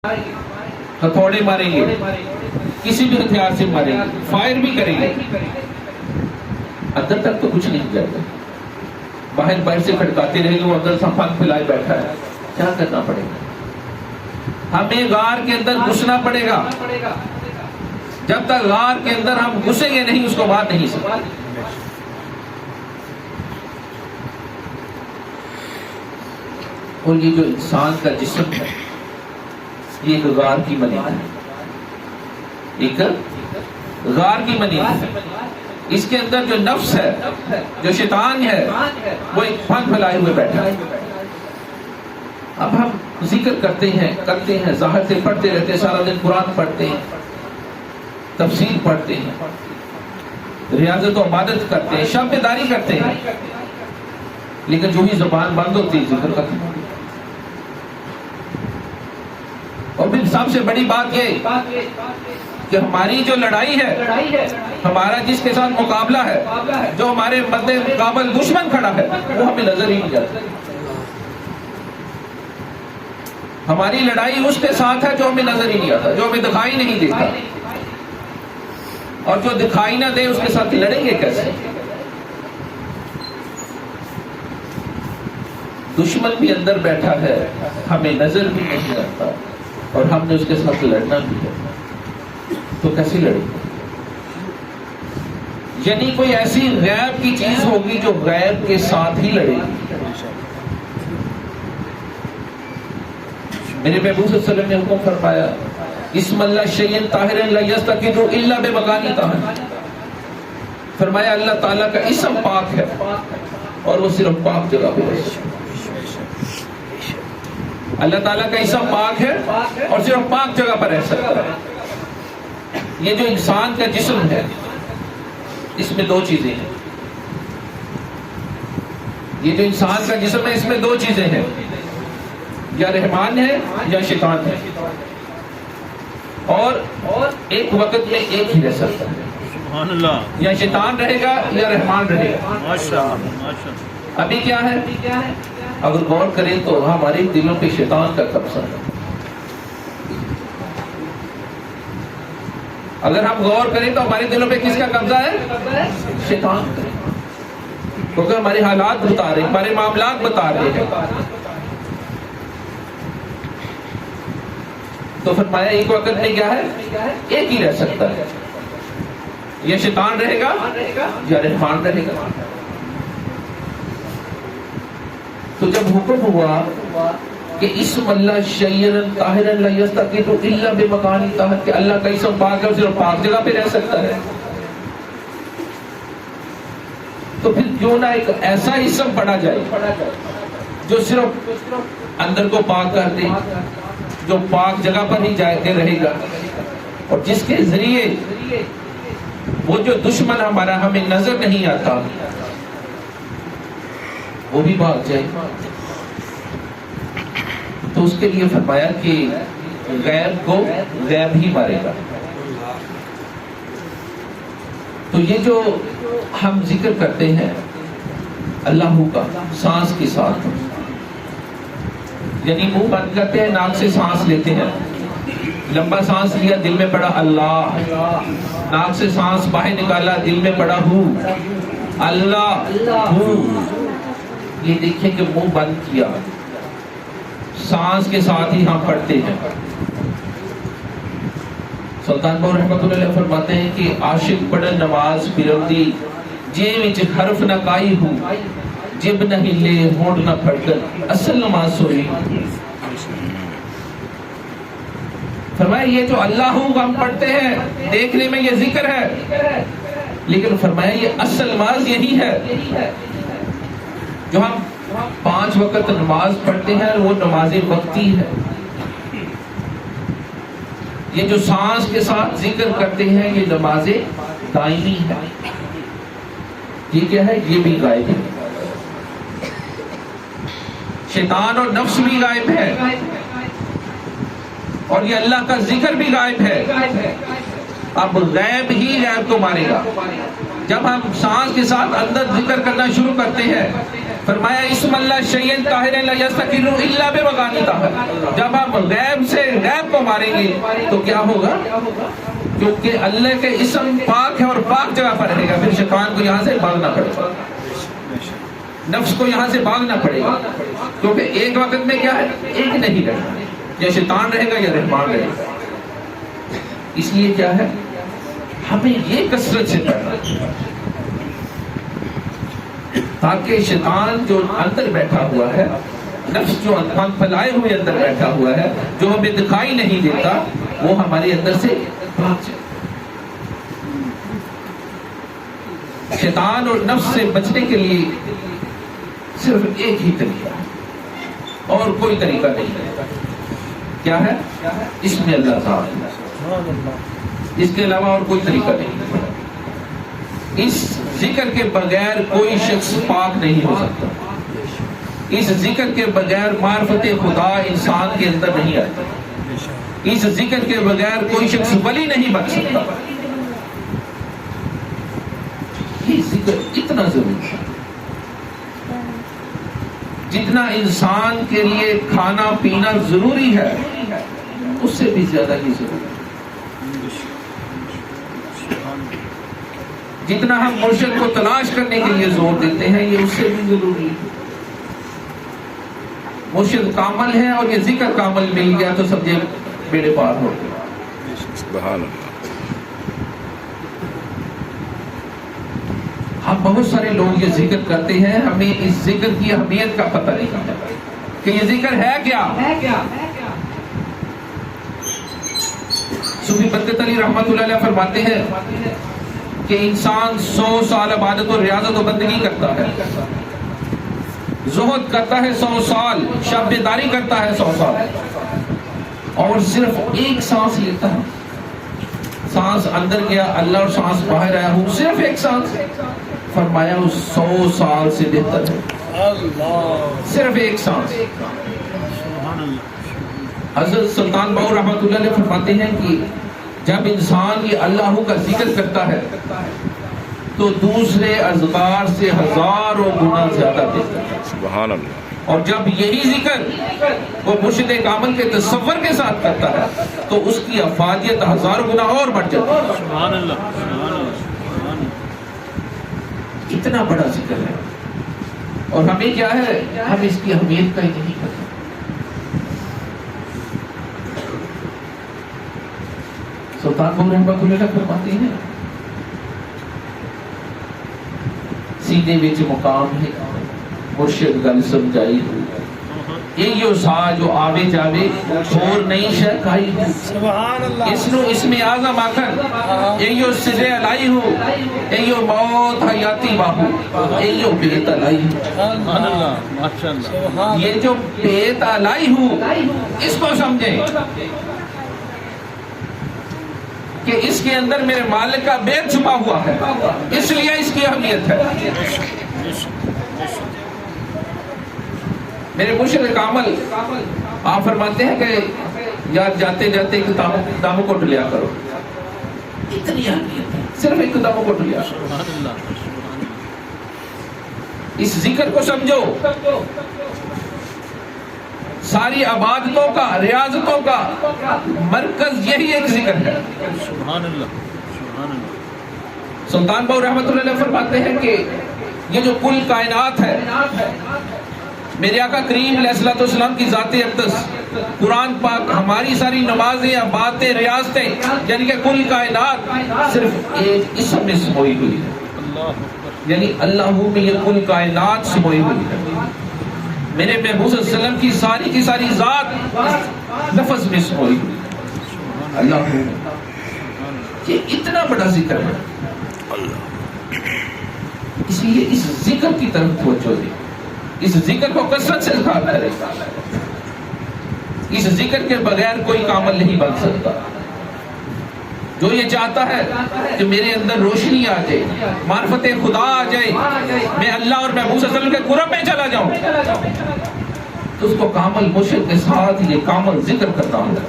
ہتھوڑے ماریں گے، کسی بھی ہتھیار سے ماریں گے، فائر بھی کریں گے، اندر تک تو کچھ نہیں جائے گا۔ باہر سے کھٹکاتے رہیں گے، وہ اندر سے پھن پھیلائے بیٹھا ہے، کیا کرنا پڑے گا؟ ہمیں غار کے اندر گھسنا پڑے گا۔ جب تک غار کے اندر ہم گھسیں گے نہیں، اس کو باہر نہیں سکتے۔ اور یہ جو انسان کا جسم ہے، یہ ایک غار کی مانند ہے، ایک غار کی مانند ہے۔ اس کے اندر جو نفس ہے، جو شیطان ہے، وہ ایک پھن پھیلائے ہوئے بیٹھا ہے۔ اب ہم ذکر کرتے ہیں ظاہر سے پڑھتے رہتے ہیں، سارا دن قرآن پڑھتے ہیں، تفسیر پڑھتے ہیں، ریاضت و عبادت کرتے ہیں، شب بیداری کرتے ہیں، لیکن جو ہی زبان بند ہوتی ہے ذکر ختم ہوتی ہے۔ اور پھر سب سے بڑی بات یہ کہ ہماری جو لڑائی ہے، ہمارا جس کے ساتھ مقابلہ ہے، جو ہمارے مد مقابل دشمن کھڑا ہے، وہ ہمیں نظر ہی نہیں آتا۔ ہماری لڑائی اس کے ساتھ ہے جو ہمیں نظر ہی نہیں آتا، جو ہمیں دکھائی نہیں دیتا، اور جو دکھائی نہ دے اس کے ساتھ لڑیں گے کیسے؟ دشمن بھی اندر بیٹھا ہے، ہمیں نظر بھی نہیں آتا، اور ہم نے اس کے ساتھ لڑنا بھی ہے، تو کیسے لڑیں گے؟ یعنی کوئی ایسی غیب کی چیز ہوگی جو غیب کے ساتھ ہی لڑے گی۔ میرے محبوب صلی اللہ علیہ وسلم نے حکم فرمایا، اسم اللہ شیئن طاہرن لا یستقر الا بمکان طاہر۔ فرمایا اللہ تعالیٰ کا اسم پاک ہے، اور وہ صرف پاک جگہ پہ رہے۔ اللہ تعالیٰ کا اسم پاک ہے اور صرف پاک جگہ پر رہ سکتا ہے۔ یہ جو انسان کا جسم ہے، اس میں دو چیزیں ہیں۔ یہ جو انسان کا جسم ہے، اس میں دو چیزیں ہیں، یا رحمان ہے یا شیطان ہے، اور ایک وقت میں ایک ہی رہ سکتا ہے۔ سبحان اللہ۔ یا شیطان رہے گا یا رحمان رہے گا۔ ماشاءاللہ۔ ابھی کیا ہے؟ اگر غور کریں تو ہمارے دلوں پہ شیطان کا قبضہ ہے۔ اگر ہم غور کریں تو ہمارے دلوں پہ کس کا قبضہ ہے؟ شیطان کا، کیونکہ ہمارے حالات بتا رہے ہیں، ہمارے معاملات بتا رہے ہیں۔ تو فرمایا ایک وقت میں کیا ہے؟ ایک ہی رہ سکتا ہے، یا شیطان رہے گا یا رحمان رہے گا۔ تو جب حکم ہوا کہ اسم اللہ شیئن طاہرن لا یستقر الا بمکان طاہر، کہ اللہ کا اسم پاک ہے، صرف پاک جگہ پہ رہ سکتا ہے، تو پھر کیوں نہ ایک ایسا اسم پڑھا جائے جو صرف اندر کو پاک کر دے، جو پاک جگہ پر ہی جا کے رہے گا، اور جس کے ذریعے وہ جو دشمن ہمارا ہمیں نظر نہیں آتا وہ بھی بھاگ جائے۔ تو اس کے لیے فرمایا کہ غیب کو غیب ہی مارے گا۔ تو یہ جو ہم ذکر کرتے ہیں اللہ کا سانس کے ساتھ، یعنی منہ بند کرتے ہیں، ناک سے سانس لیتے ہیں، لمبا سانس لیا، دل میں پڑا اللہ، ناک سے سانس باہر نکالا، دل میں پڑا ہو اللہ ہو۔ یہ دیکھیں کہ منہ بند کیا، سانس کے ساتھ ہی ہم پڑھتے ہیں۔ سلطان باؤ رحمۃ اللہ علیہ فرماتے ہیں کہ عاشق پڑھن نماز پھرندی، جے وچ حرف نہ کائی ہو، جب نہ ہلے ہونٹ نہ پھڑکن، اصل نماز سوئی۔ فرمایا یہ جو اللہ ہم پڑھتے ہیں، دیکھنے میں یہ ذکر ہے، لیکن فرمایا یہ اصل نماز یہی ہے جو ہم 5 وقت نماز پڑھتے ہیں، وہ نماز وقتی ہے۔ یہ جو سانس کے ساتھ ذکر کرتے ہیں، یہ نماز دائمی ہے۔ یہ کیا ہے؟ یہ بھی غائب ہے، شیطان اور نفس بھی غائب ہے، اور یہ اللہ کا ذکر بھی غائب ہے۔ اب غیب ہی غیب کو مارے گا۔ جب ہم سانس کے ساتھ اندر ذکر کرنا شروع کرتے ہیں، فرمایا اسم اللہ شیئن طاہرن لا یستقر الا بمکان طاہر، جب ہم غیب سے غیب کو ماریں گے تو کیا ہوگا؟ کیونکہ اللہ کے اسم پاک ہے اور پاک جگہ پر رہے گا، پھر شیطان کو یہاں سے بھاگنا پڑے گا، نفس کو یہاں سے بھاگنا پڑے گا، کیونکہ ایک وقت میں کیا ہے، ایک نہیں رہنا، یا شیطان رہے گا یا رحمان رہے گا۔ اس لیے کیا ہے، ہمیں یہ کثرت سے پڑھنا تاکہ شیطان جو اندر بیٹھا ہوا ہے، نفس جو ہم پھیلائے ہوئے اندر بیٹھا ہوا ہے، جو ہمیں دکھائی نہیں دیتا، وہ ہمارے اندر سے بھاگ جائے۔ شیطان اور نفس سے بچنے کے لیے صرف ایک ہی طریقہ ہے اور کوئی طریقہ نہیں ہے۔ کیا ہے؟ اس میں اللہ تعالیٰ، اس کے علاوہ اور کوئی طریقہ نہیں ہے۔ اس ذکر کے بغیر کوئی شخص پاک نہیں ہو سکتا، اس ذکر کے بغیر معرفت خدا انسان کے اندر نہیں آتی، اس ذکر کے بغیر کوئی شخص ولی نہیں بن سکتا۔ یہ ذکر اتنا ضروری ہے جتنا انسان کے لیے کھانا پینا ضروری ہے، اس سے بھی زیادہ ہی ضروری ہے۔ جتنا ہم مرشد کو تلاش کرنے کے لیے زور دیتے ہیں، یہ اس سے بھی ضروری ہے۔ مرشد کامل ہے اور یہ ذکر کامل مل گیا تو سمجھے بیڑے پار ہو گئے۔ سبحان اللہ۔ ہم بہت سارے لوگ یہ ذکر کرتے ہیں، ہمیں اس ذکر کی اہمیت کا پتہ نہیں کہ یہ ذکر ہے کیا۔ صوفی بدت علی رحمۃ اللہ علیہ فرماتے ہیں کہ انسان 100 سال عبادت و ریاضت و بندگی کرتا ہے، زہد کرتا ہے 100 سال، شب بیداری کرتا ہے 100 سال، اور صرف ایک سانس لیتا ہے، سانس اندر گیا اللہ اور سانس باہر آیا ہوں، صرف ایک سانس، فرمایا اس 100 سال سے بہتر ہے، صرف ایک سانس۔ حضرت سلطان باؤ رحمۃ اللہ علیہ فرماتے ہیں کہ جب انسان یہ اللہ کا ذکر کرتا ہے تو دوسرے اذکار سے ہزاروں گنا زیادہ بہتر ہے، سبحان اللہ۔ اور جب یہی ذکر وہ مرشد کامل کے تصور کے ساتھ کرتا ہے تو اس کی افادیت ہزاروں گنا اور بڑھ جاتی ہے۔ سبحان اللہ، سبحان اللہ۔ اتنا بڑا ذکر ہے اور ہمیں کیا ہے، ہم اس کی اہمیت کا ہی نہیں کرتے۔ سلطان باؤ رحمۃ اللہ فرماتے ہیں سیدھے وچ مقام ہے مرشد گل سمجھائی ہوئی، یہ سا جو آوے جاوے اور نئی شے کھائی ہو، سبحان اللہ۔ اس نو اس میں اعظم آکر ایو سجے الائی ہو، ایو موت حیاتی باہو، ایو بیت الائی ہو۔ سبحان اللہ، ماشاءاللہ۔ یہ جو بیت الائی ہو اس کو سمجھیں کہ اس کے اندر میرے مالک کا بیت چھپا ہوا ہے، اس لیے اس کی اہمیت ہے۔ میرے مرشد کامل آپ فرماتے ہیں کہ یار جاتے جاتے کتابوں کو ڈلیا کرو، اتنی اہمیت ہے، صرف ایک کتابوں کو ڈلیا کرو۔ اس ذکر کو سمجھو، ساری عبادتوں کا، ریاضتوں کا مرکز یہی ایک ذکر ہے۔ سبحان اللہ، سبحان اللہ۔ سلطان باؤ رحمۃ اللہ علیہ فرماتے ہیں کہ یہ جو کل کائنات ہے، میرے آقا کریم علیہ الصلوۃ والسلام کی ذات اقدس، قرآن پاک، ہماری ساری نمازیں، باتیں، ریاضتیں، یعنی کہ کل کائنات صرف ایک اسم میں سموئی ہوئی ہے، یعنی اللہ میں یہ کل کائنات سموئی ہوئی ہے۔ میرے محبوب صلی اللہ علیہ وسلم کی ساری ذات لفظ میں سموئی ہوئی ہے، اللہ یہ اتنا بڑا ذکر ہے، اس لیے اس ذکر کی طرف توجہ دے، اس ذکر کو کثرت سے ذکر کرے۔ اس ذکر کے بغیر کوئی کامل نہیں بن سکتا۔ جو یہ چاہتا ہے کہ میرے اندر روشنی آ جائے، معرفت خدا آ جائے، میں اللہ اور محبوب صلی اللہ علیہ وسلم کے قرب میں چلا جاؤں، تو اس کو کامل مرشد کے ساتھ یہ کامل ذکر کرنا ہوگا۔